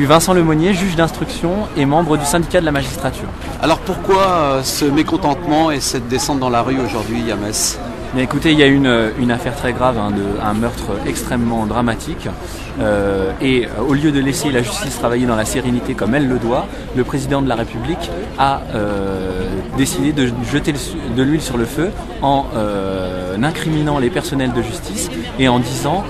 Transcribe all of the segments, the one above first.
Vincent Lemonnier, juge d'instruction et membre du syndicat de la magistrature. Alors pourquoi ce mécontentement et cette descente dans la rue aujourd'hui à Metz ? Bien, écoutez, il y a une affaire très grave, un meurtre extrêmement dramatique. Et au lieu de laisser la justice travailler dans la sérénité comme elle le doit, le président de la République a décidé de jeter de l'huile sur le feu en incriminant les personnels de justice et en disant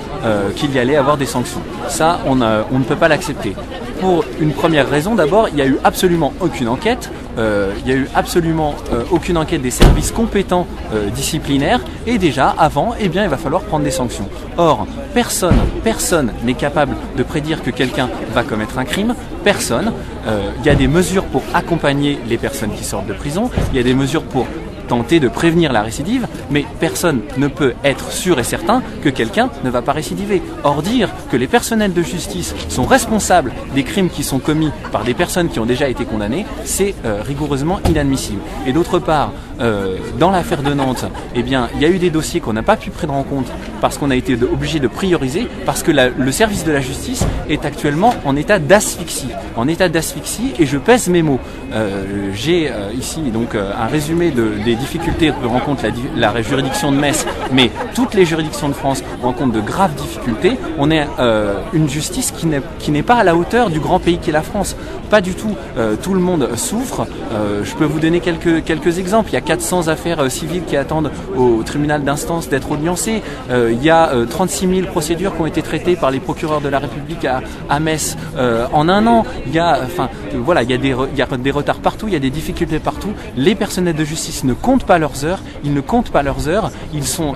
qu'il y allait avoir des sanctions. Ça, on ne peut pas l'accepter. Pour une première raison, d'abord, il n'y a eu absolument aucune enquête. Il n'y a eu absolument aucune enquête des services compétents disciplinaires et déjà avant, eh bien, il va falloir prendre des sanctions. Or, personne n'est capable de prédire que quelqu'un va commettre un crime, personne. Il y a des mesures pour accompagner les personnes qui sortent de prison, il y a des mesures pour tenter de prévenir la récidive, mais personne ne peut être sûr et certain que quelqu'un ne va pas récidiver. Or, dire que les personnels de justice sont responsables des crimes qui sont commis par des personnes qui ont déjà été condamnées, c'est rigoureusement inadmissible. Et d'autre part, dans l'affaire de Nantes, eh bien, il y a eu des dossiers qu'on n'a pas pu prendre en compte parce qu'on a été obligé de prioriser, parce que le service de la justice est actuellement en état d'asphyxie. Et je pèse mes mots. J'ai ici donc un résumé des difficultés que rencontre la juridiction de Metz, mais toutes les juridictions de France rencontrent de graves difficultés. On est une justice qui n'est pas à la hauteur du grand pays qu'est la France. Pas du tout. Tout le monde souffre. Je peux vous donner quelques exemples. Il y a 400 affaires civiles qui attendent au tribunal d'instance d'être audiencées. Il y a 36 000 procédures qui ont été traitées par les procureurs de la République à Metz en un an. Il y a des retards partout, il y a des difficultés partout. Les personnels de justice ne comptent pas leurs heures, ils sont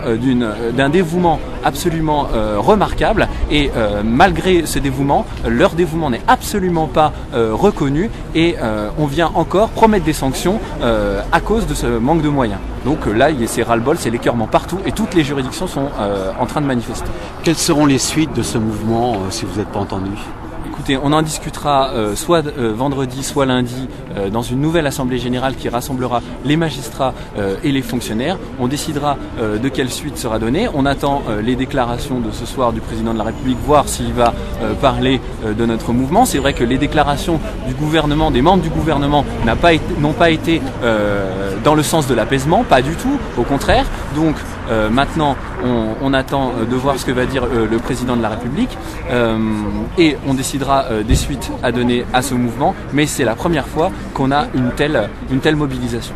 d'un dévouement absolument remarquable et malgré ce dévouement, leur dévouement n'est absolument pas reconnu et on vient encore promettre des sanctions à cause de ce manque de moyens. Donc là, c'est ras-le-bol, c'est l'écœurement partout et toutes les juridictions sont en train de manifester. Quelles seront les suites de ce mouvement si vous n'êtes pas entendu ? Écoutez, on en discutera soit vendredi, soit lundi dans une nouvelle assemblée générale qui rassemblera les magistrats et les fonctionnaires. On décidera de quelle suite sera donnée. On attend les déclarations de ce soir du président de la République, voir s'il va parler de notre mouvement. C'est vrai que les déclarations du gouvernement, des membres du gouvernement, n'ont pas été dans le sens de l'apaisement, pas du tout, au contraire. Donc maintenant, on attend de voir ce que va dire le président de la République et on décidera des suites à donner à ce mouvement, mais c'est la première fois qu'on a une telle mobilisation.